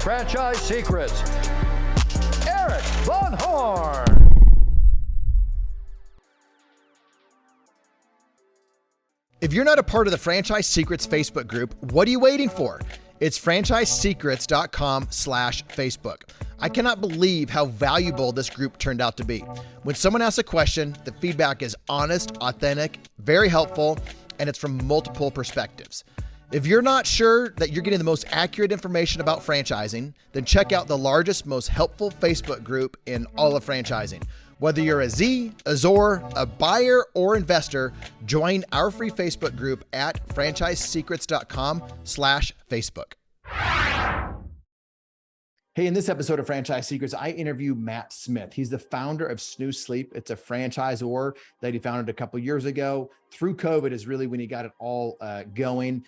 Franchise Secrets, Eric Von Horn. If you're not a part of the Franchise Secrets Facebook group, what are you waiting for? It's franchisesecrets.com/Facebook. I cannot believe how valuable this group turned out to be. When someone asks a question, the feedback is honest, authentic, very helpful, and it's from multiple perspectives. If you're not sure that you're getting the most accurate information about franchising, then check out the largest, most helpful Facebook group in all of franchising. Whether you're a Z, a Zor, a buyer, or investor, join our free Facebook group at franchisesecrets.com/Facebook. Hey, in this episode of Franchise Secrets, I interview Matt Smith. He's the founder of Snooze Sleep. It's a franchisor that he founded a couple years ago. Through COVID is really when he got it all going.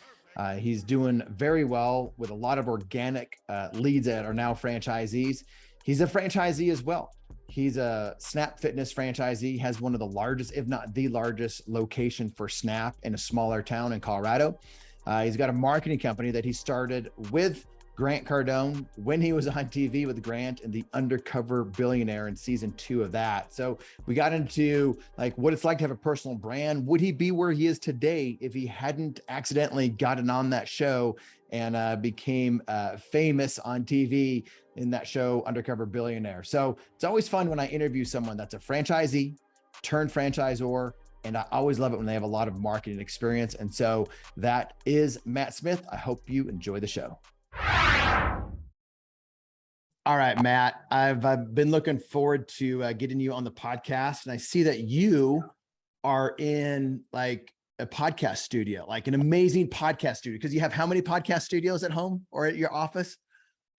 He's doing very well with a lot of organic leads that are now franchisees. He's a franchisee as well. He's a Snap Fitness franchisee, has one of the largest, if not the largest location for Snap in a smaller town in Colorado. He's got a marketing company that he started with Grant Cardone when he was on TV with Grant and the Undercover Billionaire in season 2 of that. So we got into like what it's like to have a personal brand. Would he be where he is today if he hadn't accidentally gotten on that show and became famous on TV in that show, Undercover Billionaire? So it's always fun when I interview someone that's a franchisee turned franchisor. And I always love it when they have a lot of marketing experience. And so that is Matt Smith. I hope you enjoy the show. All right, Matt, I've been looking forward to getting you on the podcast. And I see that you are in like a podcast studio, like an amazing podcast studio, because you have how many podcast studios at home or at your office?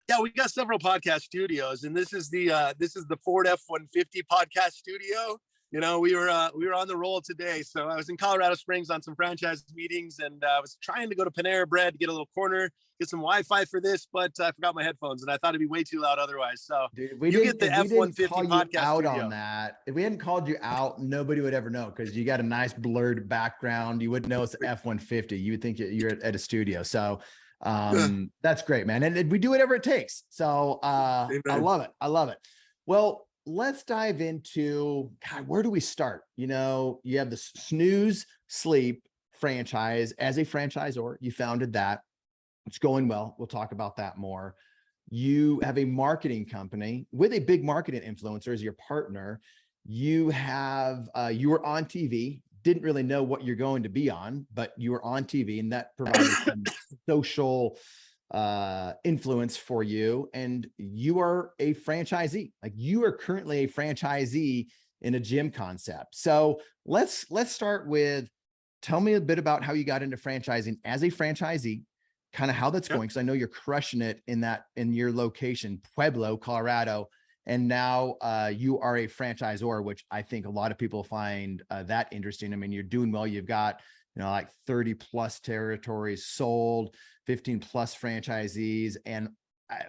Yeah, we got several podcast studios, and this is the Ford F-150 podcast studio. You know, we were on the roll today. So I was in Colorado Springs on some franchise meetings, and I was trying to go to Panera Bread to get a little corner, get some Wi-Fi for this, but I forgot my headphones, and I thought it'd be way too loud otherwise. So dude, you get the F-150 podcast out studio. On that. If we hadn't called you out, nobody would ever know because you got a nice blurred background. You wouldn't know it's the F-150. You would think you're at a studio. So that's great, man. And we do whatever it takes. So I love it. I love it. Well, let's dive into, God, where do we start? You know, you have the Snooze Sleep franchise as a franchisor. You founded that. It's going well. We'll talk about that more. You have a marketing company with a big marketing influencer as your partner. You have, you were on TV, didn't really know what you're going to be on, but you were on TV and that provided some social influence for you. And you are a franchisee. Like you are currently a franchisee in a gym concept. So let's start with, tell me a bit about how you got into franchising as a franchisee, kind of how that's going. Cause I know you're crushing it in your location, Pueblo, Colorado. And now you are a franchisor, which I think a lot of people find that interesting. I mean, you're doing well. You've got, you know, like 30 plus territories sold, 15 plus franchisees. And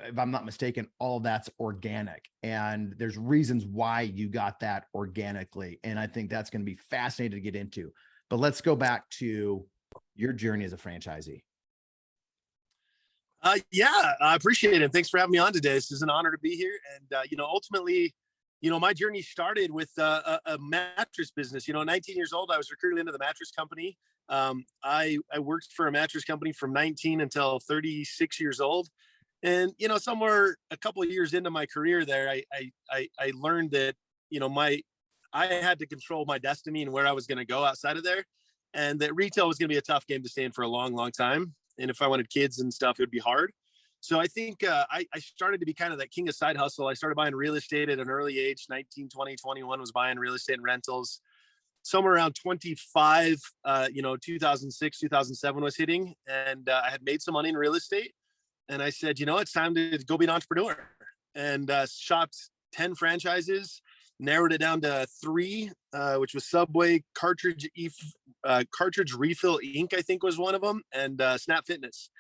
if I'm not mistaken, all that's organic. And there's reasons why you got that organically. And I think that's going to be fascinating to get into. But let's go back to your journey as a franchisee. Yeah, I appreciate it. Thanks for having me on today. This is an honor to be here. And, ultimately, my journey started with a mattress business. 19 years old, I was recruited into the mattress company. I worked for a mattress company from 19 until 36 years old. And, somewhere a couple of years into my career there, I learned that, I had to control my destiny and where I was going to go outside of there. And that retail was going to be a tough game to stay in for a long, long time. And if I wanted kids and stuff, it would be hard. So I think I started to be kind of that king of side hustle. I started buying real estate at an early age, 19, 20, 21, was buying real estate and rentals. Somewhere around 25, 2006, 2007 was hitting. And I had made some money in real estate. And I said, it's time to go be an entrepreneur. And shopped 10 franchises, narrowed it down to 3, which was Subway, Cartridge Refill Inc., I think was one of them, and Snap Fitness.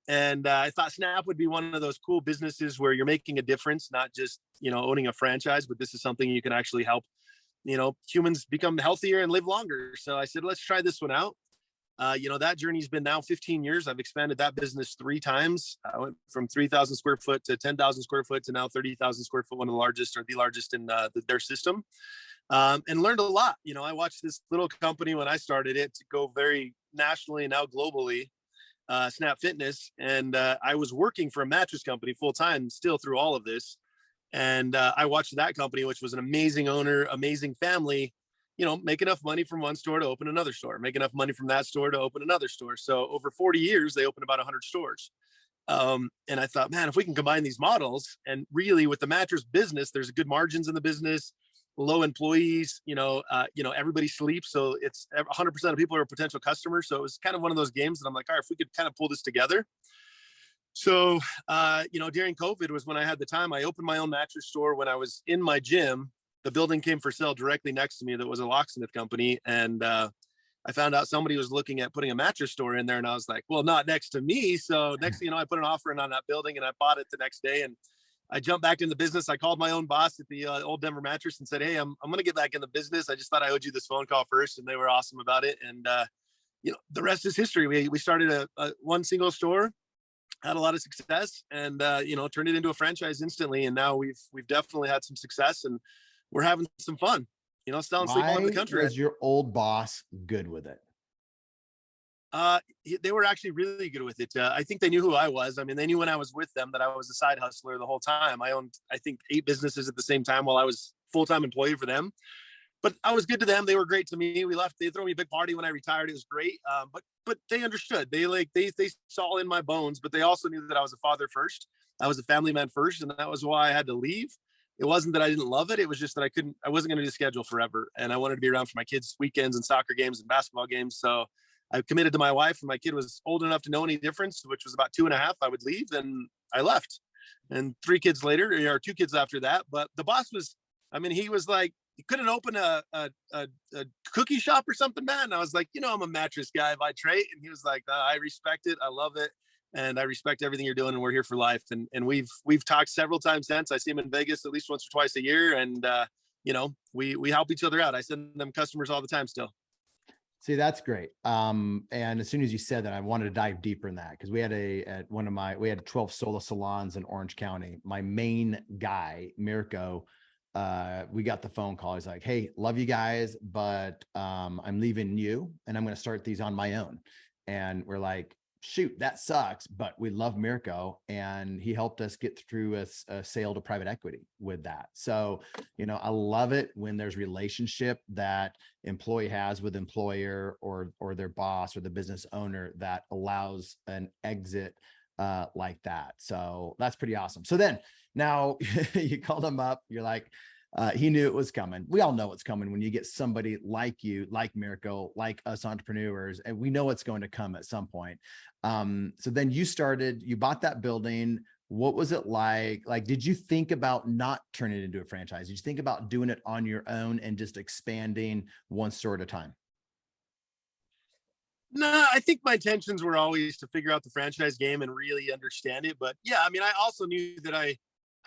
And I thought Snap would be one of those cool businesses where you're making a difference, not just, owning a franchise, but this is something you can actually help, humans become healthier and live longer. So I said, let's try this one out. That journey's been now 15 years. I've expanded that business 3 times. I went from 3,000 square foot to 10,000 square foot to now 30,000 square foot, one of the largest or the largest in their system, and learned a lot. I watched this little company when I started it to go very nationally and now globally, Snap Fitness. And I was working for a mattress company full time still through all of this. And I watched that company, which was an amazing owner, amazing family, make enough money from one store to open another store, make enough money from that store to open another store. So over 40 years, they opened about 100 stores. And I thought, man, if we can combine these models, and really with the mattress business, there's good margins in the business, low employees, everybody sleeps. So it's 100% of people are potential customers. So it was kind of one of those games that I'm like, all right, if we could kind of pull this together. So, during COVID was when I had the time. I opened my own mattress store when I was in my gym. The building came for sale directly next to me. That was a locksmith company. And I found out somebody was looking at putting a mattress store in there. And I was like, well, not next to me. So next thing you know, I put an offer in on that building and I bought it the next day. And I jumped back in the business. I called my own boss at the old Denver Mattress and said, hey, I'm going to get back in the business. I just thought I owed you this phone call first. And they were awesome about it. And, the rest is history. We started a one single store, had a lot of success, and turned it into a franchise instantly. And now we've definitely had some success, and we're having some fun, selling sleep all over the country. Was your old boss good with it? They were actually really good with it. I think they knew who I was. I mean, they knew when I was with them that I was a side hustler the whole time. I owned, I think, 8 businesses at the same time while I was full-time employee for them. But I was good to them. They were great to me. We left. They threw me a big party when I retired. It was great. But they understood. They saw in my bones. But they also knew that I was a father first. I was a family man first, and that was why I had to leave. It wasn't that I didn't love it. It was just that I wasn't going to do schedule forever, and I wanted to be around for my kids' weekends and soccer games and basketball games. So I committed to my wife, and my kid was old enough to know any difference, which was about 2.5. I would leave, and I left. And 3 kids later, or 2 kids after that. But the boss was, he was like, he couldn't open a cookie shop or something, man. And I was like, I'm a mattress guy by trade. And he was like, I respect it. I love it. And I respect everything you're doing. And we're here for life. And we've talked several times since. I see him in Vegas at least once or twice a year. And, we help each other out. I send them customers all the time still. See, that's great. And as soon as you said that, I wanted to dive deeper in that, because we had 12 solo salons in Orange County. My main guy, Mirko, we got the phone call. He's like, hey, love you guys, but I'm leaving you and I'm going to start these on my own. And we're like, shoot, that sucks, but we love Mirko, and he helped us get through a sale to private equity with that. So, I love it when there's relationship that employee has with employer or their boss or the business owner that allows an exit like that. So that's pretty awesome. So then now you called him up, you're like, he knew it was coming. We all know it's coming when you get somebody like you, like Mirko, like us entrepreneurs, and we know it's going to come at some point. So then you bought that building. What was it like? Like, did you think about not turning it into a franchise? Did you think about doing it on your own and just expanding one store at a time? No, I think my intentions were always to figure out the franchise game and really understand it. But yeah, I also knew that I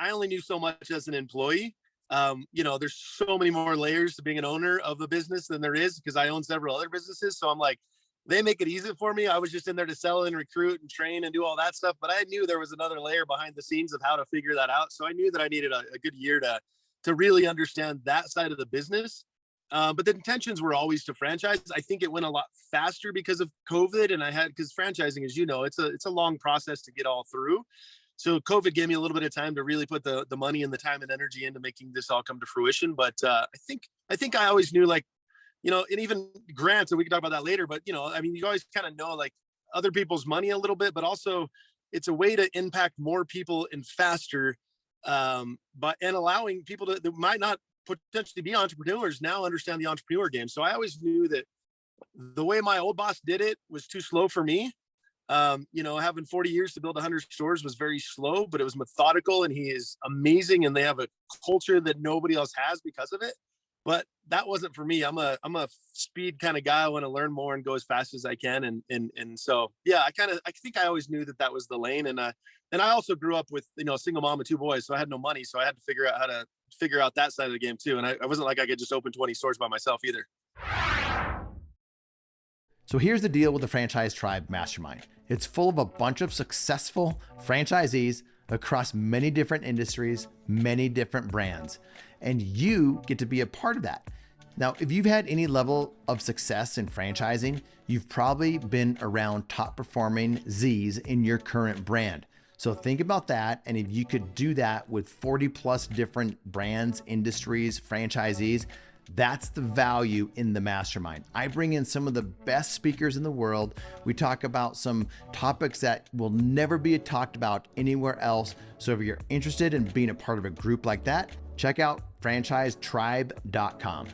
only knew so much as an employee. There's so many more layers to being an owner of a business than there is, because I own several other businesses. So I'm like, they make it easy for me. I was just in there to sell and recruit and train and do all that stuff. But I knew there was another layer behind the scenes of how to figure that out. So I knew that I needed a good year to really understand that side of the business. But the intentions were always to franchise. I think it went a lot faster because of COVID, because franchising, as you know, it's a long process to get all through. So COVID gave me a little bit of time to really put the money and the time and energy into making this all come to fruition. But I think I always knew, like, and even grants, and we can talk about that later, but you always kind of know, like, other people's money a little bit, but also it's a way to impact more people and faster, and allowing people that might not potentially be entrepreneurs now understand the entrepreneur game. So I always knew that the way my old boss did it was too slow for me. Having 40 years to build 100 stores was very slow, but it was methodical, and he is amazing, and they have a culture that nobody else has because of it. But that wasn't for me. I'm a speed kind of guy. I want to learn more and go as fast as I can. And so, yeah, I think I always knew that was the lane. And I also grew up with, a single mom and 2 boys. So I had no money. So I had to figure out how to figure out that side of the game too. And I wasn't like I could just open 20 stores by myself either. So here's the deal with the Franchise Tribe Mastermind. It's full of a bunch of successful franchisees across many different industries, many different brands, and you get to be a part of that. Now, if you've had any level of success in franchising, you've probably been around top performing Z's in your current brand. So think about that. And if you could do that with 40 plus different brands, industries, franchisees, that's the value in the mastermind. I bring in some of the best speakers in the world. We talk about some topics that will never be talked about anywhere else. So if you're interested in being a part of a group like that, check out franchisetribe.com.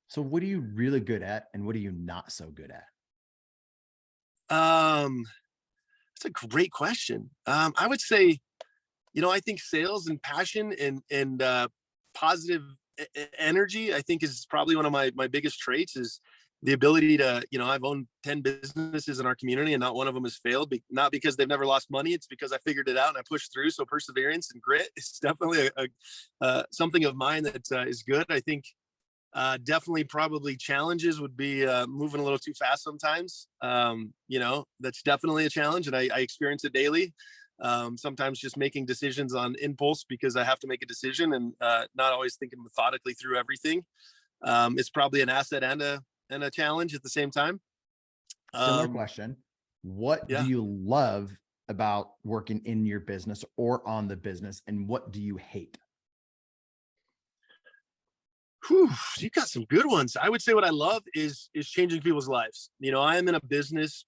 So what are you really good at and what are you not so good at? That's a great question. I would say, I think sales and passion and positive energy, I think is probably one of my biggest traits is the ability to, I've owned 10 businesses in our community and not one of them has failed, not because they've never lost money. It's because I figured it out and I pushed through. So perseverance and grit is definitely something of mine that is good. I think definitely probably challenges would be moving a little too fast sometimes. That's definitely a challenge and I experience it daily. Sometimes just making decisions on impulse because I have to make a decision and not always thinking methodically through everything. It's probably an asset and a challenge at the same time. Similar question. What do you love about working in your business or on the business, and what do you hate? Whew, you got some good ones. I would say what I love is changing people's lives. I am in a business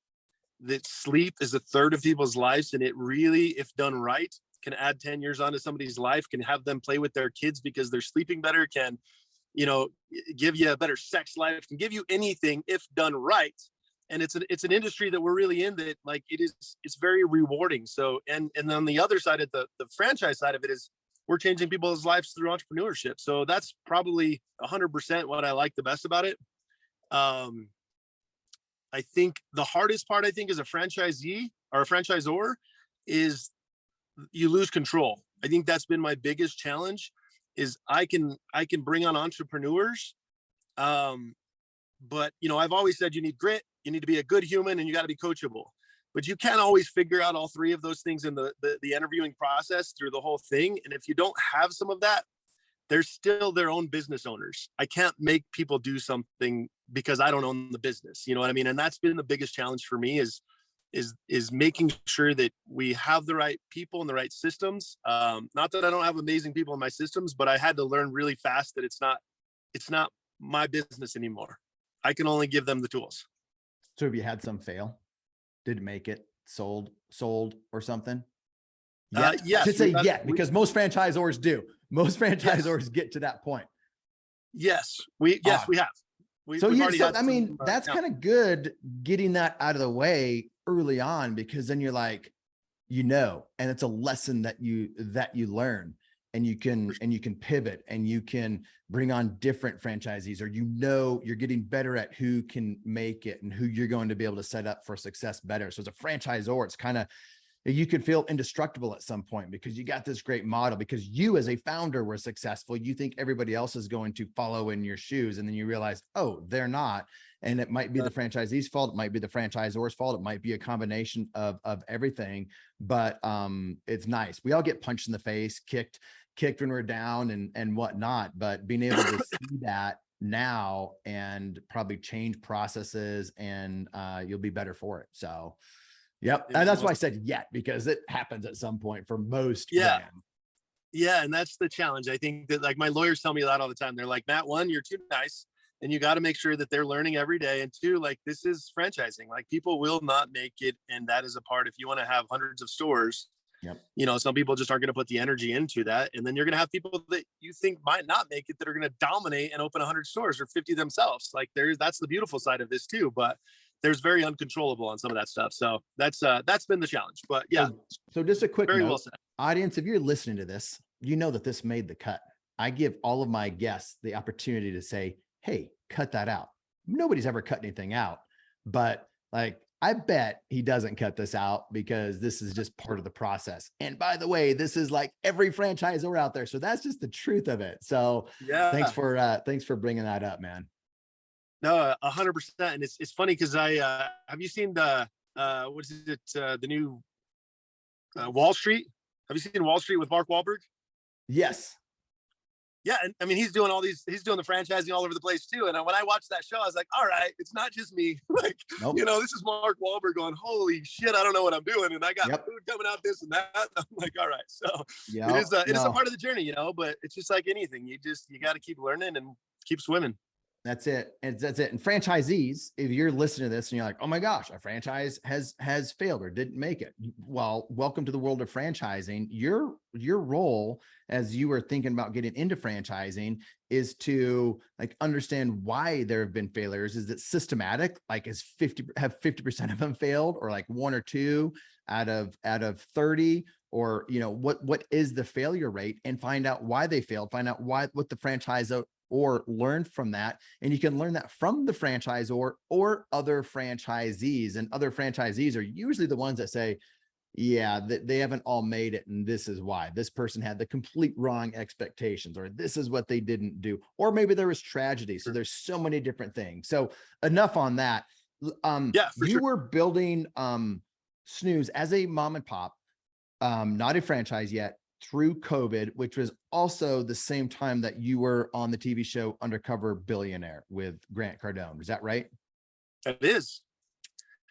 that sleep is a third of people's lives, and it really, if done right, can add 10 years onto somebody's life, can have them play with their kids because they're sleeping better, can give you a better sex life, can give you anything if done right. And it's an industry that we're really in that it's very rewarding. So and on the other side of the franchise side of it is we're changing people's lives through entrepreneurship. So that's probably 100% what I like the best about it. I think the hardest part, as a franchisee or a franchisor, is you lose control. I think that's been my biggest challenge is I can bring on entrepreneurs. But I've always said you need grit, you need to be a good human, and you got to be coachable. But you can't always figure out all three of those things in the interviewing process through the whole thing. And if you don't have some of that, they're still their own business owners. I can't make people do something because I don't own the business. You know what I mean? And that's been the biggest challenge for me is making sure that we have the right people and the right systems. Not that I don't have amazing people in my systems, but I had to learn really fast that it's not my business anymore. I can only give them the tools. So have you had some fail? Didn't make it, sold or something? Yes. I should say because most franchisors do. Most franchisors get to that point. Yes, we have. That's kind of good getting that out of the way early on, because then you're like, and it's a lesson that you learn, and you can pivot and you can bring on different franchisees, or you're getting better at who can make it and who you're going to be able to set up for success better. So as a franchisor, it's kind of, you could feel indestructible at some point because you got this great model, because you as a founder were successful. You think everybody else is going to follow in your shoes. And then you realize, oh, they're not. And it might be the franchisee's fault. It might be the franchisor's fault. It might be a combination of everything, but it's nice. We all get punched in the face, kicked when we're down and whatnot, but being able to see that now and probably change processes and you'll be better for it. So yep. And that's why I said because it happens at some point for most brands. Yeah. And that's the challenge. I think that my lawyers tell me that all the time. They're like, Matt, one, you're too nice and you got to make sure that they're learning every day. And two, this is franchising. People will not make it. And that is a part, if you want to have hundreds of stores, some people just aren't going to put the energy into that. And then you're going to have people that you think might not make it that are going to dominate and open 100 stores or 50 themselves. That's the beautiful side of this too. But there's very uncontrollable on some of that stuff. So that's been the challenge, but yeah. So just a quick very note, well said. Audience, if you're listening to this, you know that this made the cut. I give all of my guests the opportunity to say, hey, cut that out. Nobody's ever cut anything out, but I bet he doesn't cut this out because this is just part of the process. And by the way, this is every franchisor out there. So that's just the truth of it. So thanks for bringing that up, man. No, 100%. And it's funny because have you seen what is it, the new Wall Street? Have you seen Wall Street with Mark Wahlberg? Yes. Yeah, and I mean, he's doing the franchising all over the place too. And when I watched that show, I was like, all right, it's not just me. Like, Nope. this is Mark Wahlberg going, holy shit, I don't know what I'm doing, and I got Yep. food coming out, this and that. I'm like, all right, so Yeah. it is a part of the journey, but it's just like anything. You got to keep learning and keep swimming. That's it. That's it. And franchisees, if you're listening to this and you're like, oh my gosh, a franchise has failed or didn't make it. Well, welcome to the world of franchising. Your role as you were thinking about getting into franchising is to like understand why there have been failures. Is it systematic? Like have 50% of them failed, or like one or two out of 30? Or, what is the failure rate, and find out why they failed, find out what the franchisor or learn from that. And you can learn that from the franchisor or other franchisees, and other franchisees are usually the ones that say, yeah, they haven't all made it, and this is why. This person had the complete wrong expectations, or this is what they didn't do, or maybe there was tragedy. So there's so many different things. So enough on that. You were building Snooze as a mom and pop, not a franchise yet, through COVID, which was also the same time that you were on the TV show Undercover Billionaire with Grant Cardone. Is that right? It is.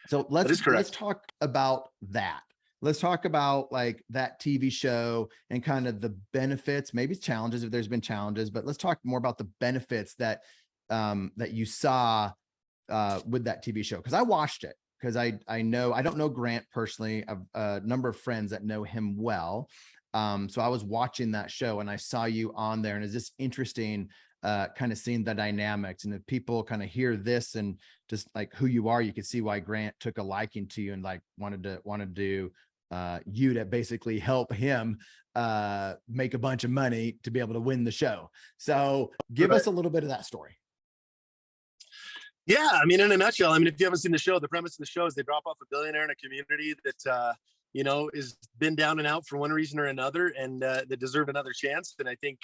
So let's talk about that. Let's talk about like that TV show and kind of the benefits, maybe challenges if there's been challenges, but let's talk more about the benefits that that you saw with that TV show. Because I watched it, because I don't know Grant personally. I've a number of friends that know him well. So I was watching that show and I saw you on there, and it's just interesting kind of seeing the dynamics. And if people kind of hear this and just like who you are, you can see why Grant took a liking to you and like wanted to you to basically help him make a bunch of money to be able to win the show. So give us a little bit of that story. Yeah, I mean, in a nutshell, I mean, if you haven't seen the show, the premise of the show is they drop off a billionaire in a community that is been down and out for one reason or another, and that deserved another chance. And I think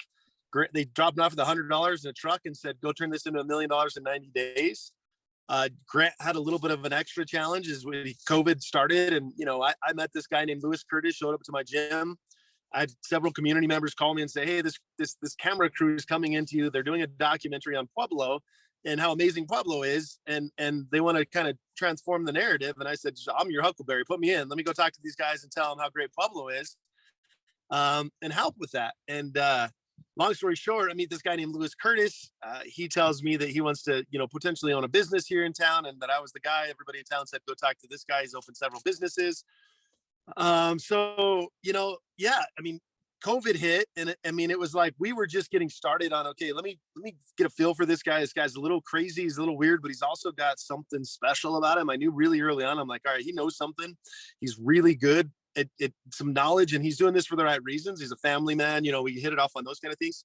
they dropped off with $100 in a truck and said, go turn this into $1 million in 90 days. Grant had a little bit of an extra challenge as when COVID started. And, I met this guy named Lewis Curtis, showed up to my gym. I had several community members call me and say, hey, this camera crew is coming into you. They're doing a documentary on Pueblo and how amazing Pueblo is. And they want to kind of transform the narrative. And I said, I'm your Huckleberry, put me in. Let me go talk to these guys and tell them how great Pueblo is, and help with that. And long story short, I meet this guy named Lewis Curtis. He tells me that he wants to, potentially own a business here in town, and that I was the guy. Everybody in town said, go talk to this guy. He's opened several businesses. Yeah, I mean, COVID hit, and it was like we were just getting started on, okay, let me get a feel for this guy. This guy's a little crazy, he's a little weird, but he's also got something special about him. I knew really early on, I'm like, all right, he knows something. He's really good at some knowledge, and he's doing this for the right reasons. He's a family man, we hit it off on those kind of things.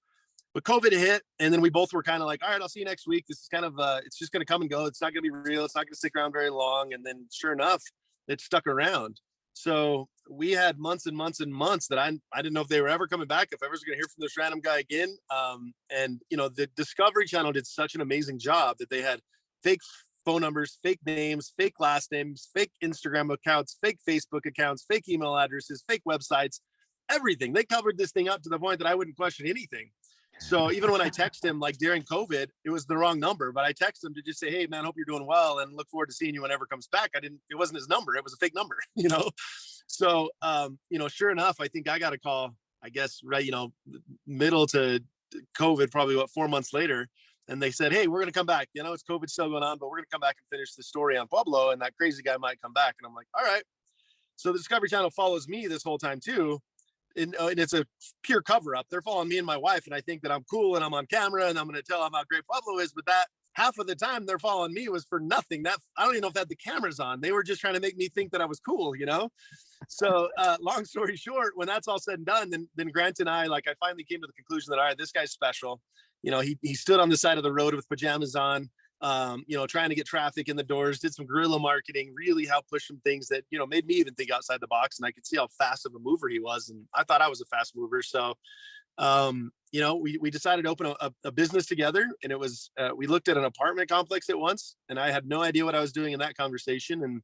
But COVID hit, and then we both were kind of like, all right, I'll see you next week. This is kind of it's just going to come and go. It's not going to be real. It's not going to stick around very long. And then sure enough, it stuck around. So we had months and months and months that I didn't know if they were ever coming back, if I was going to hear from this random guy again. The Discovery Channel did such an amazing job that they had fake phone numbers, fake names, fake last names, fake Instagram accounts, fake Facebook accounts, fake email addresses, fake websites, everything. They covered this thing up to the point that I wouldn't question anything. So even when I text him, like during COVID, it was the wrong number, but I text him to just say, hey man, hope you're doing well and look forward to seeing you whenever it comes back. It wasn't his number. It was a fake number, So, sure enough, I think I got a call, I guess, right, middle to COVID, probably 4 months later. And they said, hey, we're going to come back. It's COVID still going on, but we're going to come back and finish the story on Pueblo. And that crazy guy might come back. And I'm like, all right. So the Discovery Channel follows me this whole time too. And it's a pure cover up. They're following me and my wife, and I think that I'm cool and I'm on camera and I'm going to tell them how great Pueblo is. But that half of the time they're following me was for nothing. That I don't even know if they had the cameras on. They were just trying to make me think that I was cool, So long story short, when that's all said and done, then Grant and I finally came to the conclusion that, all right, this guy's special. He stood on the side of the road with pajamas on, trying to get traffic in the doors, did some guerrilla marketing, really helped push some things that, made me even think outside the box. And I could see how fast of a mover he was. And I thought I was a fast mover. So you know, we decided to open a business together, and it was, we looked at an apartment complex at once, and I had no idea what I was doing in that conversation. And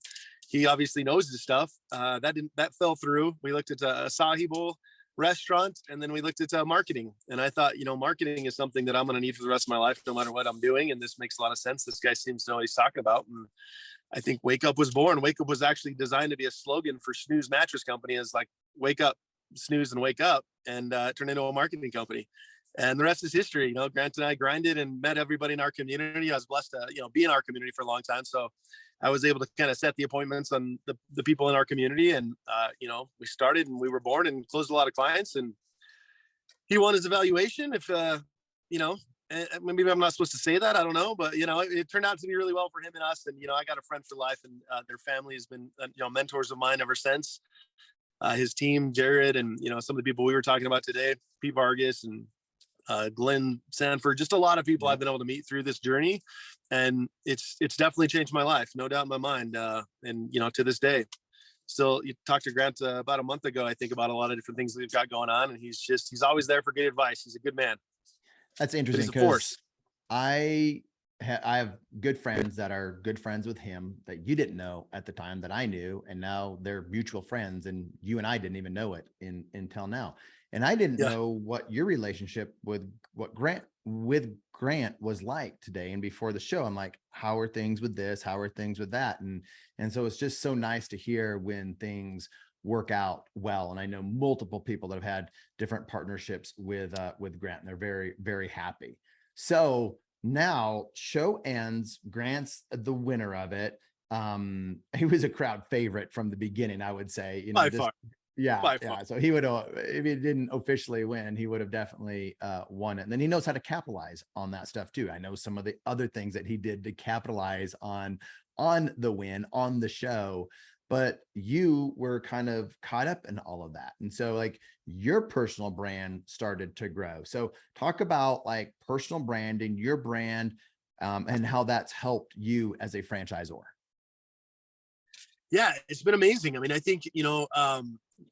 he obviously knows his stuff. That fell through. We looked at a Asahi Bowl restaurant, and then we looked at marketing. And I thought, you know, marketing is something that I'm going to need for the rest of my life, no matter what I'm doing. And this makes a lot of sense. This guy seems to know what he's talking about. And I think Wake Up was born. Wake Up was actually designed to be a slogan for Snooze Mattress Company. Is like, wake up, snooze, and wake up, and turned into a marketing company. And the rest is history. You know, Grant and I grinded and met everybody in our community. I was blessed to, you know, be in our community for a long time. So I was able to kind of set the appointments on the people in our community. And, you know, we started and we were born and closed a lot of clients. And he won his evaluation. If, you know, maybe I'm not supposed to say that. I don't know. But, you know, it turned out to be really well for him and us. And, you know, I got a friend for life, and their family has been, you know, mentors of mine ever since. His team, Jared, and, you know, some of the people we were talking about today, Pete Vargas and Glenn Sanford, just a lot of people I've been able to meet through this journey. And it's definitely changed my life, no doubt in my mind. And, you know, to this day, still, you talked to Grant about a month ago, I think, about a lot of different things that we've got going on. And he's always there for good advice. He's a good man. That's interesting, because I have good friends that are good friends with him that you didn't know at the time that I knew, and now they're mutual friends, and you and I didn't even know it until now. And I didn't know what your relationship with Grant was like today. And before the show, I'm like, how are things with this? How are things with that? And so it's just so nice to hear when things work out well. And I know multiple people that have had different partnerships with Grant, and they're very, very happy. So now show ends, Grant's the winner of it. He was a crowd favorite from the beginning, I would say, you know, By far. Yeah. So he would have, if he didn't officially win, he would have definitely won it. And then he knows how to capitalize on that stuff too. I know some of the other things that he did to capitalize on the win, on the show, but you were kind of caught up in all of that. And so like your personal brand started to grow. So talk about like personal branding, your brand, and how that's helped you as a franchisor. Yeah, it's been amazing. I mean, I think, you know,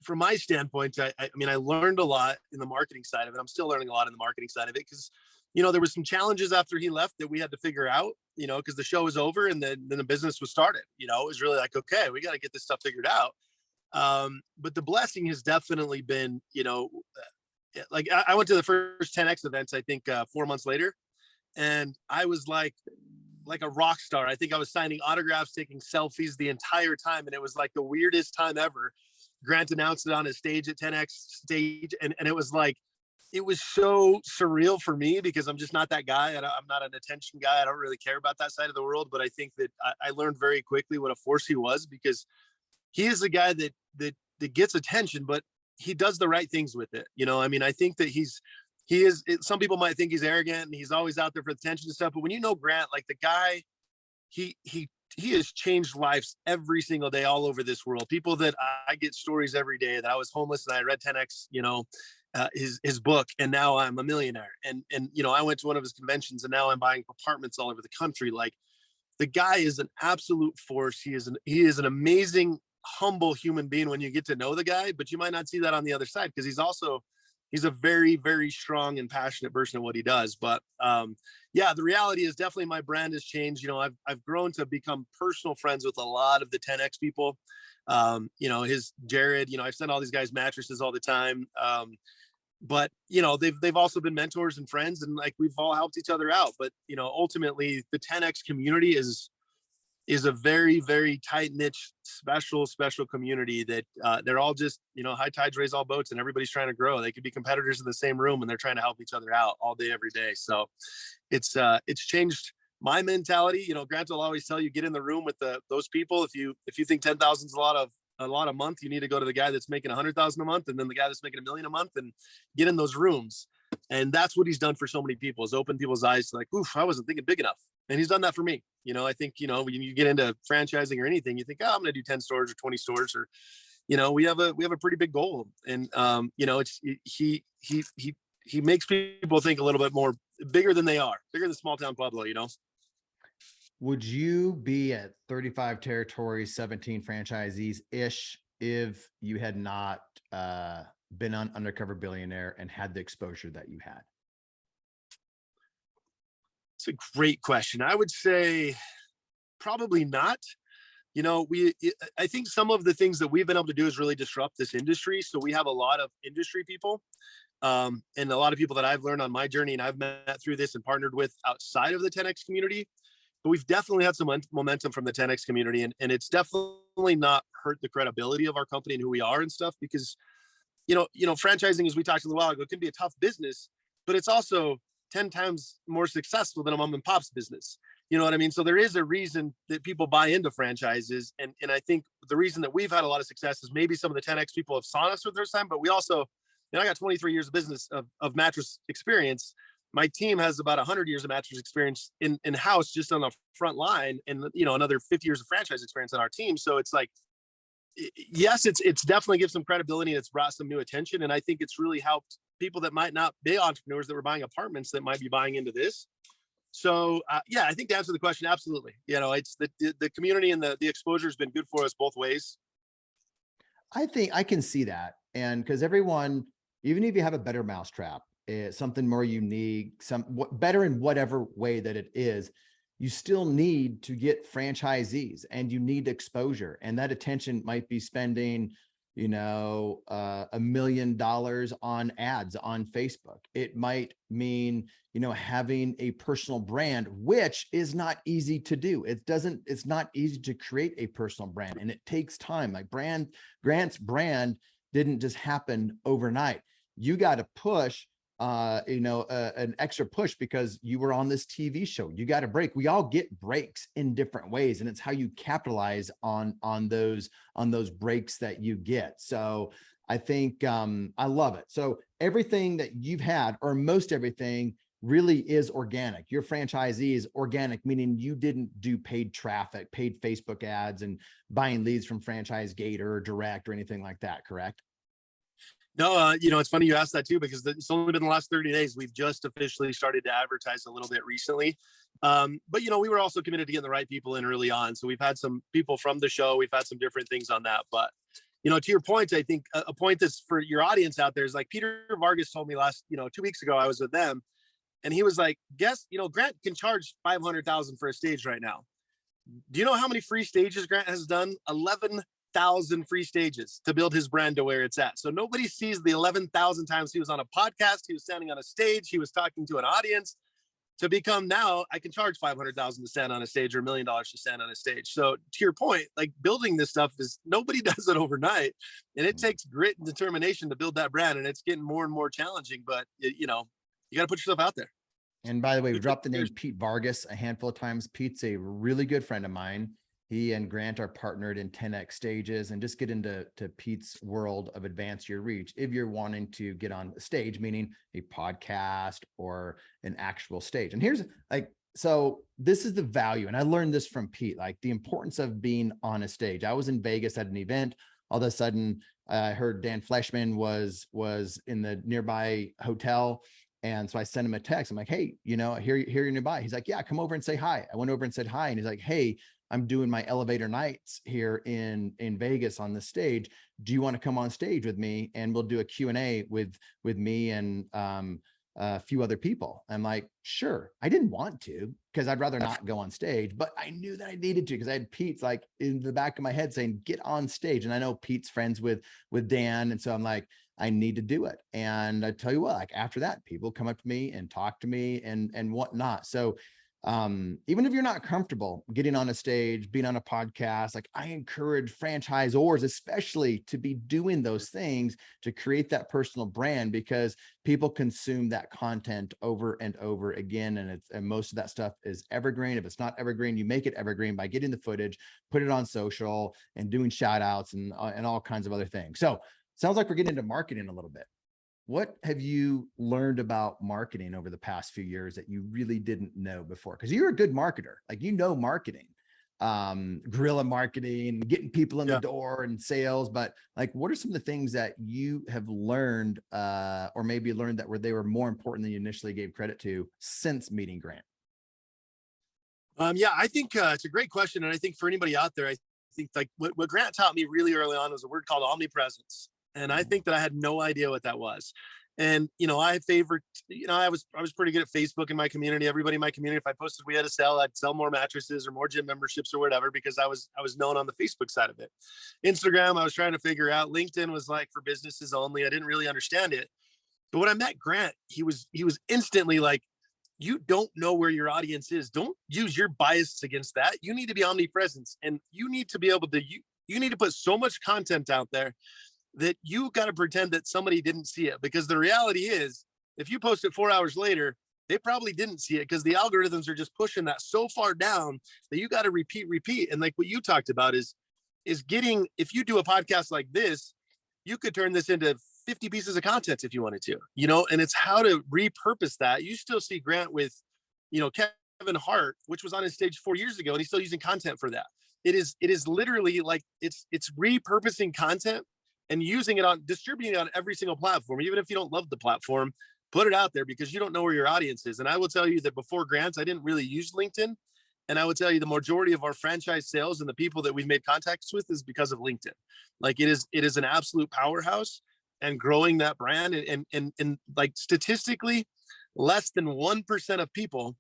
from my standpoint, I mean, I learned a lot in the marketing side of it. I'm still learning a lot in the marketing side of it, because, you know, there was some challenges after he left that we had to figure out, you know, because the show was over, and then the business was started. You know, it was really like, okay, we got to get this stuff figured out. But the blessing has definitely been, you know, like I went to the first 10X events, I think 4 months later, and I was like a rock star. I think I was signing autographs, taking selfies the entire time. And it was like the weirdest time ever. Grant announced it on his stage at 10X stage. And it was like, it was so surreal for me, because I'm just not that guy. I'm not an attention guy. I don't really care about that side of the world. But I think that I learned very quickly what a force he was, because he is a guy that gets attention, but he does the right things with it. You know, I mean, I think that some people might think he's arrogant and he's always out there for attention and stuff. But when you know Grant, like the guy, he has changed lives every single day all over this world. People that I get stories every day that I was homeless and I read 10X, you know, his book, and now I'm a millionaire. And, you know, I went to one of his conventions, and now I'm buying apartments all over the country. Like, the guy is an absolute force. He is an amazing, humble human being when you get to know the guy, but you might not see that on the other side, because he's a very, very strong and passionate person at what he does. But yeah, the reality is definitely my brand has changed. You know, I've grown to become personal friends with a lot of the 10X people. You know, Jared, you know, I've sent all these guys mattresses all the time. But, you know, they've also been mentors and friends, and like we've all helped each other out. But, you know, ultimately the 10X community is a very, very tight niche, special community that they're all just, you know, high tides raise all boats, and everybody's trying to grow. They could be competitors in the same room, and they're trying to help each other out all day, every day. So it's changed my mentality. You know, Grant will always tell you, get in the room with those people. If you think 10,000 is a lot a month, you need to go to the guy that's making 100,000 a month, and then the guy that's making $1 million a month, and get in those rooms. And that's what he's done for so many people, is open people's eyes to like, oof, I wasn't thinking big enough. And he's done that for me. You know, I think, you know, when you get into franchising or anything, you think, oh, I'm going to do 10 stores or 20 stores, or, you know, we have a pretty big goal. And, you know, he makes people think a little bit more bigger than they are, bigger than small town Pueblo, you know? Would you be at 35 territories, 17 franchisees ish, if you had not been on Undercover Billionaire and had the exposure that you had? It's a great question. I would say probably not. I think some of the things that we've been able to do is really disrupt this industry. So we have a lot of industry people, and a lot of people that I've learned on my journey and I've met through this and partnered with outside of the 10X community. But we've definitely had some momentum from the 10X community, and it's definitely not hurt the credibility of our company and who we are and stuff, because, franchising, as we talked a little while ago, it can be a tough business, but it's also 10 times more successful than a mom and pop's business. You know what I mean? So there is a reason that people buy into franchises. And I think the reason that we've had a lot of success is maybe some of the 10X people have saw us for the first time, but we also, I got 23 years of business of mattress experience. My team has about 100 years of mattress experience in-house just on the front line, and, another 50 years of franchise experience on our team. So it's like, yes, it's definitely gives some credibility, and it's brought some new attention. And I think it's really helped people that might not be entrepreneurs that were buying apartments that might be buying into this. So I think to answer the question, absolutely. It's the community and the exposure has been good for us both ways. I think I can see that. And because everyone, even if you have a better mousetrap, something more unique, better in whatever way that it is, you still need to get franchisees and you need exposure. And that attention might be spending, $1 million on ads on Facebook. It might mean, having a personal brand, which is not easy to do. It's not easy to create a personal brand, and it takes time. Like Grant's brand didn't just happen overnight. You got to push, an extra push because you were on this TV show. You got a break. We all get breaks in different ways, and it's how you capitalize on those breaks that you get. So I think I love it. So everything that you've had, or most everything, really is organic. Your franchisee is organic, meaning you didn't do paid traffic, paid Facebook ads, and buying leads from Franchise Gate or Direct or anything like that, correct? No, it's funny you asked that too, because it's only been the last 30 days. We've just officially started to advertise a little bit recently. But, we were also committed to getting the right people in early on. So we've had some people from the show. We've had some different things on that. But, to your point, I think a point that's for your audience out there is like Peter Vargas told me 2 weeks ago, I was with them, and he was like, Grant can charge $500,000 for a stage right now. Do you know how many free stages Grant has done? 11,000 free stages to build his brand to where it's at. So nobody sees the 11,000 times he was on a podcast, he was standing on a stage, he was talking to an audience, to become now I can charge $500,000 to stand on a stage, or $1 million to stand on a stage. So to your point, like building this stuff nobody does it overnight, and it takes grit and determination to build that brand, and it's getting more and more challenging. But you got to put yourself out there. And by the way, we dropped the name Pete Vargas a handful of times. Pete's a really good friend of mine. He and Grant are partnered in 10X stages, and just get into Pete's world of advance your reach. If you're wanting to get on a stage, meaning a podcast or an actual stage. And so this is the value. And I learned this from Pete, like the importance of being on a stage. I was in Vegas at an event. All of a sudden I heard Dan Fleshman was in the nearby hotel. And so I sent him a text. I'm like, hey, here you're nearby. He's like, yeah, come over and say hi. I went over and said hi. And he's like, hey, I'm doing my elevator nights here in Vegas on the stage. Do you want to come on stage with me? And we'll do a Q&A with me and a few other people. I'm like, sure. I didn't want to, because I'd rather not go on stage, but I knew that I needed to, because I had Pete's like in the back of my head saying, get on stage. And I know Pete's friends with Dan. And so I'm like, I need to do it. And I tell you what, like after that, people come up to me and talk to me and whatnot. So even if you're not comfortable getting on a stage, being on a podcast, like I encourage franchisors, especially, to be doing those things to create that personal brand, because people consume that content over and over again. And most of that stuff is evergreen. If it's not evergreen, you make it evergreen by getting the footage, put it on social, and doing shout outs and all kinds of other things. So sounds like we're getting into marketing a little bit. What have you learned about marketing over the past few years that you really didn't know before? Because you're a good marketer, like, marketing, guerrilla marketing, getting people in the door and sales. But like, what are some of the things that you have learned or maybe learned that they were more important than you initially gave credit to since meeting Grant? I think it's a great question. And I think for anybody out there, I think like what Grant taught me really early on was a word called omnipresence. And I think that I had no idea what that was. And, I was pretty good at Facebook in my community. Everybody in my community, if I posted we had a sale, I'd sell more mattresses or more gym memberships or whatever, because I was known on the Facebook side of it. Instagram, I was trying to figure out. LinkedIn was like for businesses only. I didn't really understand it. But when I met Grant, he was instantly like, you don't know where your audience is. Don't use your bias against that. You need to be omnipresent, and you need to be able to, you need to put so much content out there that you got to pretend that somebody didn't see it, because the reality is, if you post it 4 hours later, they probably didn't see it, because the algorithms are just pushing that so far down that you got to repeat. And like what you talked about is getting, if you do a podcast like this, you could turn this into 50 pieces of content if you wanted to, and it's how to repurpose that. You still see Grant with, Kevin Hart, which was on his stage 4 years ago, and he's still using content for that. It is literally like it's repurposing content and using it distributing it on every single platform. Even if you don't love the platform, put it out there, because you don't know where your audience is. And I will tell you that before Grants, I didn't really use LinkedIn. And I would tell you the majority of our franchise sales and the people that we've made contacts with is because of LinkedIn. Like it is an absolute powerhouse, and growing that brand, and like statistically, less than 1% of people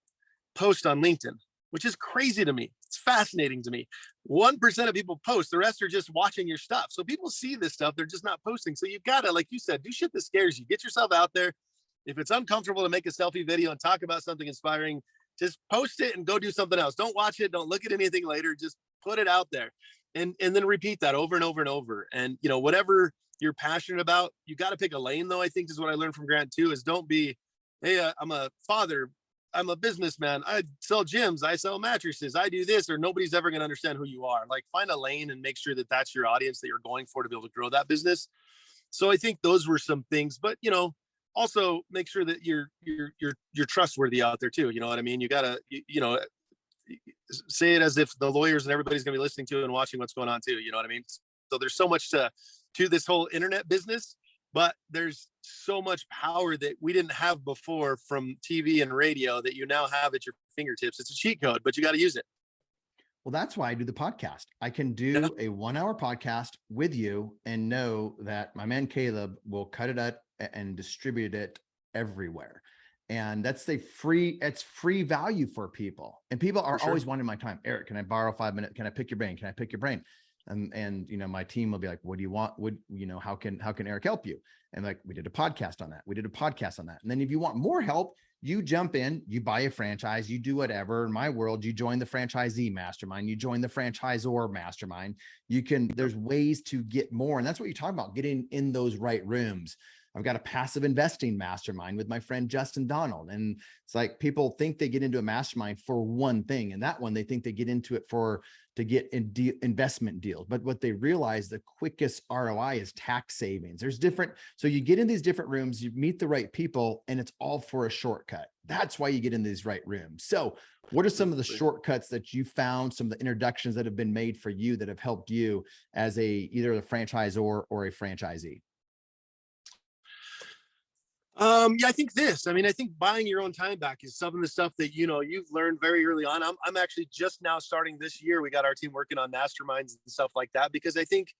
post on LinkedIn, which is crazy to me. It's fascinating to me. 1% of people post, the rest are just watching your stuff. So people see this stuff, they're just not posting. So you've got to, like you said, do shit that scares you. Get yourself out there. If it's uncomfortable to make a selfie video and talk about something inspiring, just post it and go do something else. Don't watch it. Don't look at anything later. Just put it out there, and then repeat that over and over and over. And, whatever you're passionate about, you got to pick a lane, though. I think is what I learned from Grant too, is don't be, hey, I'm a father, I'm a businessman, I sell gyms, I sell mattresses, I do this, or nobody's ever going to understand who you are. Like, find a lane and make sure that that's your audience that you're going for to be able to grow that business. So I think those were some things, but also make sure that you're trustworthy out there too. You know what I mean? You gotta, say it as if the lawyers and everybody's gonna be listening to and watching what's going on too. You know what I mean? So there's so much to this whole internet business, but there's so much power that we didn't have before from TV and radio that you now have at your fingertips. It's a cheat code, but you got to use it. Well, that's why I do the podcast. I can do a 1 hour podcast with you and know that my man Caleb will cut it up and distribute it everywhere. And that's it's free value for people. And people are always wanting my time. Eric, can I borrow 5 minutes? Can I pick your brain? Can I pick your brain? And my team will be like, what do you want? How can Eric help you? And like, we did a podcast on that. We did a podcast on that. And then if you want more help, you jump in, you buy a franchise, you do whatever. In my world, you join the franchisee mastermind, you join the franchisor mastermind. There's ways to get more. And that's what you talk about, getting in those right rooms. I've got a passive investing mastermind with my friend Justin Donald. And it's like, people think they get into a mastermind for one thing. And that one, they think they get into it to get investment deals. But what they realize, the quickest ROI is tax savings. So you get in these different rooms, you meet the right people, and it's all for a shortcut. That's why you get in these right rooms. So what are some of the shortcuts that you found, some of the introductions that have been made for you that have helped you as either a franchisor or a franchisee? I think I think buying your own time back is some of the stuff that, you've learned very early on. I'm actually just now starting this year. We got our team working on masterminds and stuff like that, because I think,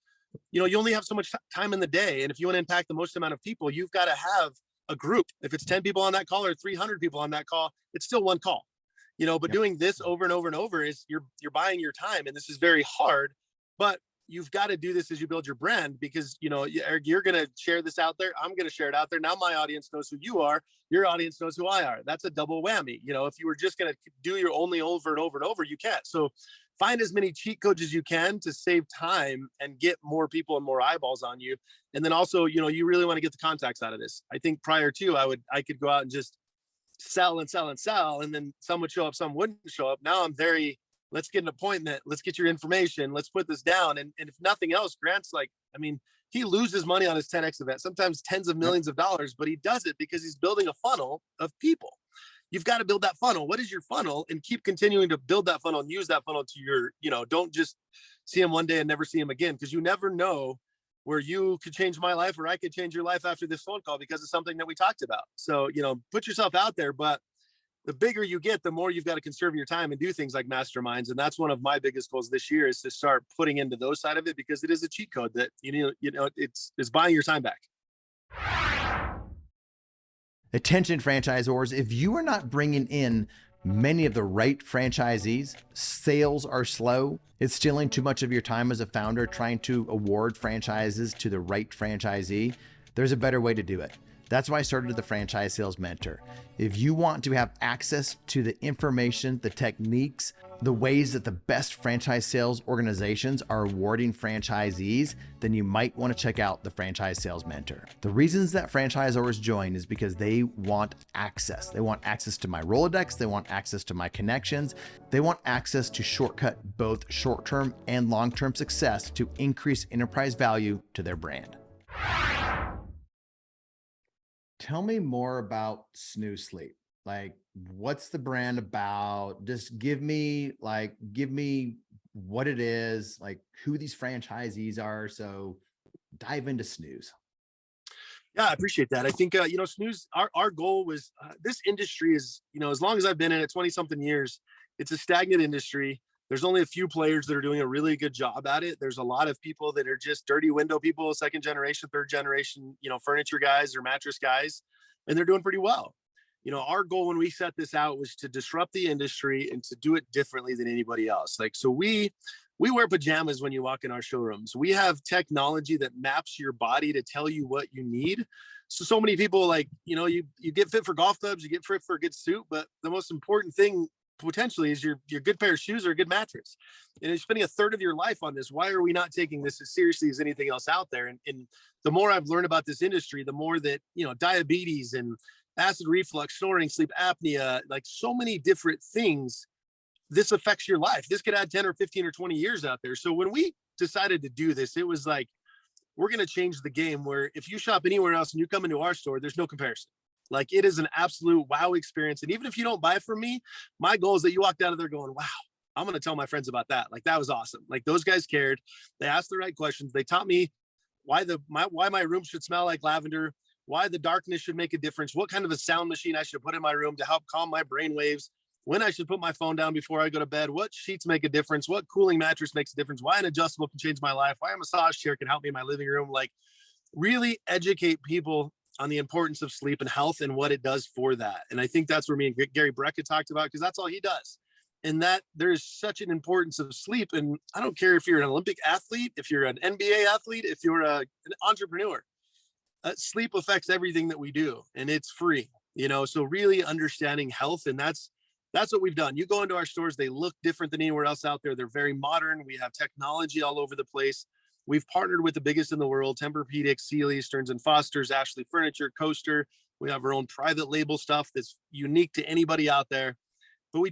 you only have so much time in the day. And if you want to impact the most amount of people, you've got to have a group. If it's 10 people on that call or 300 people on that call, it's still one call, but doing this over and over and over is you're buying your time. And this is very hard, but you've got to do this as you build your brand, because, Eric, you're going to share this out there. I'm going to share it out there. Now my audience knows who you are. Your audience knows who I are. That's a double whammy. If you were just going to do your only over and over and over, you can't. So find as many cheat codes as you can to save time and get more people and more eyeballs on you. And then also, you really want to get the contacts out of this. I think prior to, I could go out and just sell and sell and sell. And then some would show up, some wouldn't show up. Now I'm let's get an appointment. Let's get your information. Let's put this down. And if nothing else, Grant's like, he loses money on his 10X event, sometimes tens of millions of dollars, but he does it because he's building a funnel of people. You've got to build that funnel. What is your funnel? And keep continuing to build that funnel and use that funnel to your, don't just see him one day and never see him again. Because you never know where you could change my life, or I could change your life after this phone call because of something that we talked about. So, put yourself out there, but the bigger you get, the more you've got to conserve your time and do things like masterminds. And that's one of my biggest goals this year, is to start putting into those side of it, because it is a cheat code that, it's buying your time back. Attention franchisors, if you are not bringing in many of the right franchisees, sales are slow. It's stealing too much of your time as a founder trying to award franchises to the right franchisee. There's a better way to do it. That's why I started the Franchise Sales Mentor. If you want to have access to the information, the techniques, the ways that the best franchise sales organizations are awarding franchisees, then you might want to check out the Franchise Sales Mentor. The reasons that franchisors join is because they want access. They want access to my Rolodex. They want access to my connections. They want access to shortcut both short-term and long-term success to increase enterprise value to their brand. Tell me more about Snooze Sleep. Like, what's the brand about? Just give me what it is, like who these franchisees are. So dive into Snooze. Yeah, I appreciate that. I think, Snooze, our goal was, this industry is, as long as I've been in it, 20 something years, it's a stagnant industry. There's only a few players that are doing a really good job at it. There's a lot of people that are just dirty window people, second generation, third generation, furniture guys or mattress guys, and they're doing pretty well. Our goal when we set this out was to disrupt the industry and to do it differently than anybody else. So we wear pajamas when you walk in our showrooms. We have technology that maps your body to tell you what you need. So many people, you get fit for golf clubs, you get fit for a good suit, but the most important thing potentially is your good pair of shoes or a good mattress. And you're spending a third of your life on this. Why are we not taking this as seriously as anything else out there? And the more I've learned about this industry, the more that, diabetes and acid reflux, snoring, sleep apnea, like so many different things, this affects your life. This could add 10 or 15 or 20 years out there. So when we decided to do this, it was like, we're going to change the game, where if you shop anywhere else and you come into our store, there's no comparison. Like, it is an absolute wow experience. And even if you don't buy from me, my goal is that you walked out of there going, wow, I'm going to tell my friends about that. Like, that was awesome. Like, those guys cared. They asked the right questions. They taught me why my room should smell like lavender, why the darkness should make a difference, what kind of a sound machine I should put in my room to help calm my brain waves, when I should put my phone down before I go to bed, what sheets make a difference, what cooling mattress makes a difference, why an adjustable can change my life, why a massage chair can help me in my living room. Like, really educate people on the importance of sleep and health and what it does for that. And I think that's where me and Gary Brecka talked about, because that's all he does. And that there is such an importance of sleep. And I don't care if you're an Olympic athlete, if you're an NBA athlete, if you're an entrepreneur, sleep affects everything that we do, and it's free, so really understanding health. And that's what we've done. You go into our stores, they look different than anywhere else out there. They're very modern. We have technology all over the place. We've partnered with the biggest in the world: Tempur-Pedic, Sealy, Stearns & Foster's, Ashley Furniture, Coaster. We have our own private label stuff that's unique to anybody out there. But we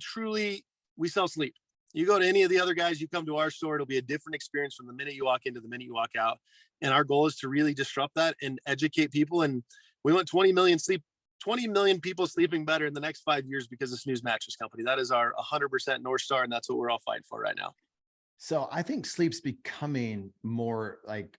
sell sleep. You go to any of the other guys, you come to our store, it'll be a different experience from the minute you walk in to the minute you walk out. And our goal is to really disrupt that and educate people. And we want 20 million people sleeping better in the next 5 years because of Snooze Mattress Company. That is our 100% North Star, and that's what we're all fighting for right now. So I think sleep's becoming more like,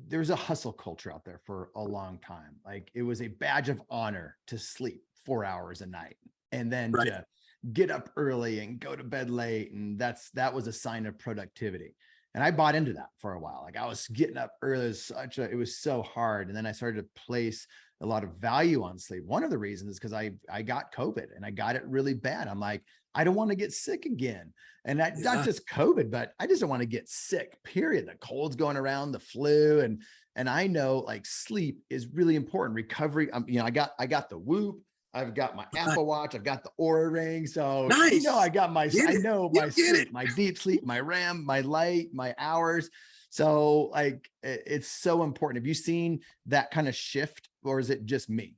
there's a hustle culture out there for a long time. Like, it was a badge of honor to sleep 4 hours a night, and then right. to get up early and go to bed late. And that was a sign of productivity. And I bought into that for a while. Like, I was getting up early, it was so hard. And then I started to place a lot of value on sleep. One of the reasons is because I got COVID, and I got it really bad. I'm like, I don't want to get sick again. And that, not just COVID, but I just don't want to get sick, period. The cold's going around, the flu. And I know, like, sleep is really important. Recovery. I got the Whoop. I've got my Apple Watch. I've got the Aura Ring. So, nice. I got my sleep, my deep sleep, my REM, my light, my hours. So, like, it's so important. Have you seen that kind of shift, or is it just me?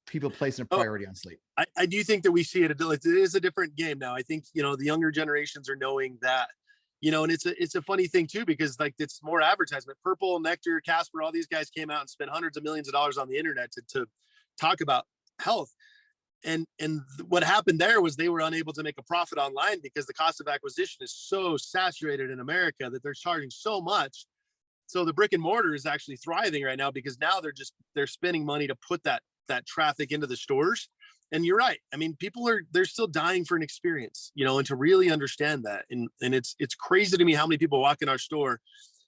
People placing a priority on sleep? I do think that we see it. It is a different game now. I think, the younger generations are knowing that, and it's a funny thing too, because, like, it's more advertisement. Purple, Nectar, Casper, all these guys came out and spent hundreds of millions of dollars on the internet to talk about health. And what happened there was they were unable to make a profit online because the cost of acquisition is so saturated in America that they're charging so much. So the brick and mortar is actually thriving right now, because now they're spending money to put that traffic into the stores. And you're right. I mean, they're still dying for an experience, and to really understand that. And it's crazy to me how many people walk in our store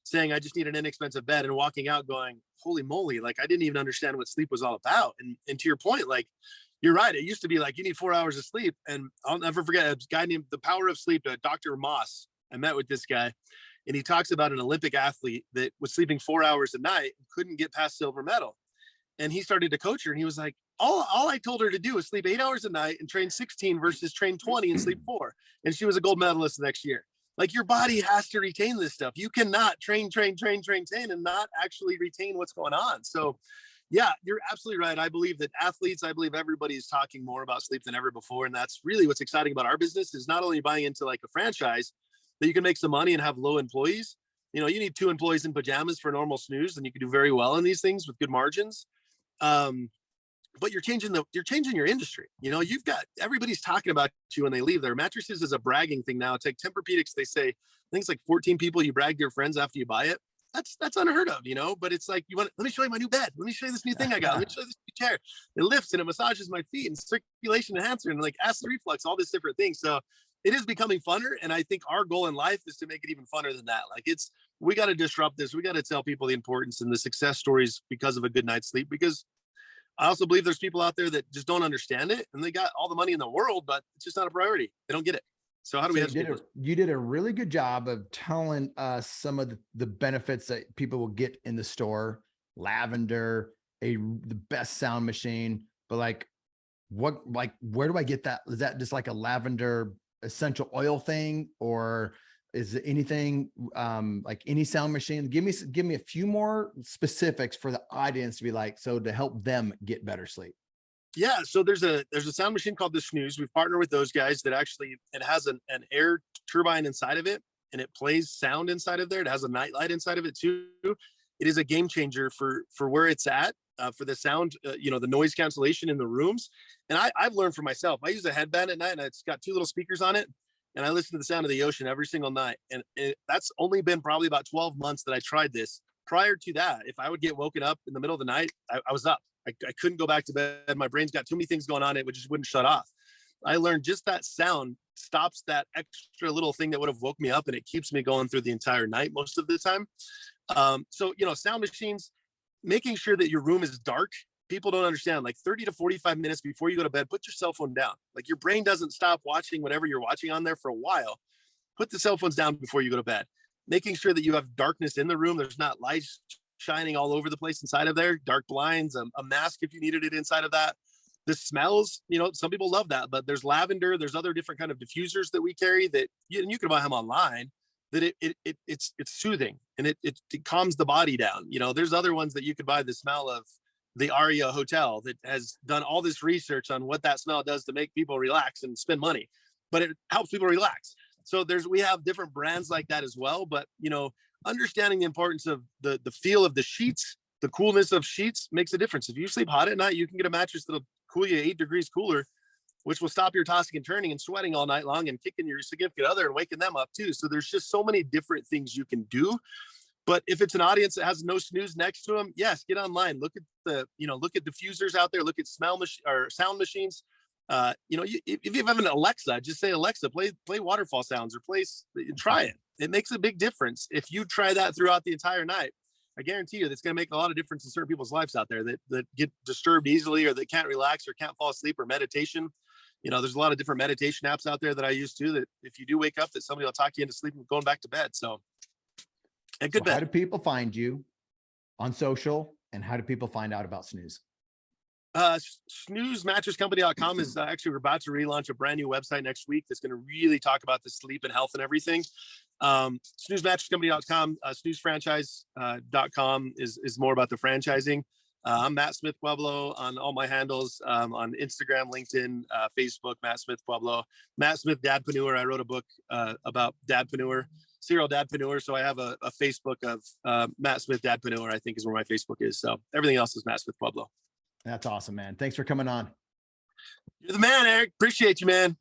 saying, I just need an inexpensive bed, and walking out going, holy moly, like I didn't even understand what sleep was all about. And to your point, like, you're right. It used to be like, you need 4 hours of sleep. And I'll never forget a guy named The Power of Sleep, Dr. Moss. I met with this guy, and he talks about an Olympic athlete that was sleeping 4 hours a night and couldn't get past silver medal. And he started to coach her, and he was like, all I told her to do was sleep 8 hours a night and train 16 versus train 20 and sleep 4. And she was a gold medalist the next year. Like, your body has to retain this stuff. You cannot train and not actually retain what's going on. So yeah, you're absolutely right. I believe that I believe everybody is talking more about sleep than ever before. And that's really what's exciting about our business, is not only buying into like a franchise that you can make some money and have low employees. You need 2 employees in pajamas for a normal snooze, and you can do very well in these things with good margins. But you're changing your industry. You've got, everybody's talking about you when they leave. Their mattresses is a bragging thing now. It's like Tempur-Pedics. They say, I think it's like 14 people you brag to your friends after you buy it. That's unheard of, but it's like, let me show you my new bed. Let me show you this new thing I got. Let me show you this new chair. It lifts and it massages my feet, and circulation enhancer, and like acid reflux, all these different things. So it is becoming funner. And I think our goal in life is to make it even funner than that. Like, we got to disrupt this. We got to tell people the importance and the success stories because of a good night's sleep, because I also believe there's people out there that just don't understand it, and they got all the money in the world, but it's just not a priority. They don't get it. So how do we you did a really good job of telling us some of the benefits that people will get in the store. Lavender, the best sound machine, but where do I get that? Is that just like a lavender essential oil thing, or is it anything like any sound machine? Give me a few more specifics for the audience to be like, so to help them get better sleep. Yeah, so there's a sound machine called the Snooze. We've partnered with those guys that actually, it has an air turbine inside of it, and it plays sound inside of there. It has a night light inside of it too. It is a game changer for where it's at, for the sound, the noise cancellation in the rooms. And I've learned for myself. I use a headband at night, and it's got 2 little speakers on it, and I listen to the sound of the ocean every single night. And that's only been probably about 12 months that I tried this. Prior to that, if I would get woken up in the middle of the night, I was up. I couldn't go back to bed. My brain's got too many things going on. It just wouldn't shut off. I learned just that sound stops that extra little thing that would have woke me up, and it keeps me going through the entire night most of the time. So, sound machines, making sure that your room is dark. People don't understand, like 30 to 45 minutes before you go to bed, put your cell phone down. Like, your brain doesn't stop watching whatever you're watching on there for a while. Put the cell phones down before you go to bed. Making sure that you have darkness in the room. There's not lights shining all over the place inside of there, dark blinds, a mask if you needed it inside of that. The smells, some people love that, but there's lavender, there's other different kind of diffusers that we carry that you can buy them online, that it's soothing, and it calms the body down. There's other ones that you could buy, the smell of the Aria Hotel, that has done all this research on what that smell does to make people relax and spend money, but it helps people relax. So we have different brands like that as well. But, understanding the importance of the feel of the sheets, the coolness of sheets makes a difference. If you sleep hot at night, you can get a mattress that'll cool you 8 degrees cooler, which will stop your tossing and turning and sweating all night long and kicking your significant other and waking them up too. So there's just so many different things you can do. But if it's an audience that has no snooze next to them, yes, get online, look at look at diffusers out there, look at sound machines. If you have an Alexa, just say, Alexa, play waterfall sounds, or try it. It makes a big difference. If you try that throughout the entire night, I guarantee you that's going to make a lot of difference in certain people's lives out there that get disturbed easily, or that can't relax, or can't fall asleep, or meditation. There's a lot of different meditation apps out there that I use too, that if you do wake up, that somebody will talk you into sleep and going back to bed. So, and good bed. How do people find you on social, and how do people find out about Snooze? SnoozeMattressCompany.com is actually, we're about to relaunch a brand new website next week that's going to really talk about the sleep and health and everything. SnoozeMattressCompany.com, SnoozeFranchise.com is more about the franchising. I'm Matt Smith Pueblo on all my handles, on Instagram, LinkedIn, Facebook, Matt Smith Pueblo. Matt Smith Dadpreneur. I wrote a book about dadpreneur, serial dadpreneur. So I have a Facebook of Matt Smith Dadpreneur, I think is where my Facebook is. So everything else is Matt Smith Pueblo. That's awesome, man. Thanks for coming on. You're the man, Eric. Appreciate you, man.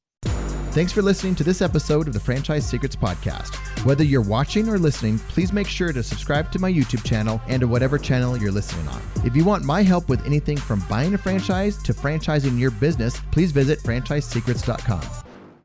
Thanks for listening to this episode of the Franchise Secrets Podcast. Whether you're watching or listening, please make sure to subscribe to my YouTube channel and to whatever channel you're listening on. If you want my help with anything from buying a franchise to franchising your business, please visit franchisesecrets.com.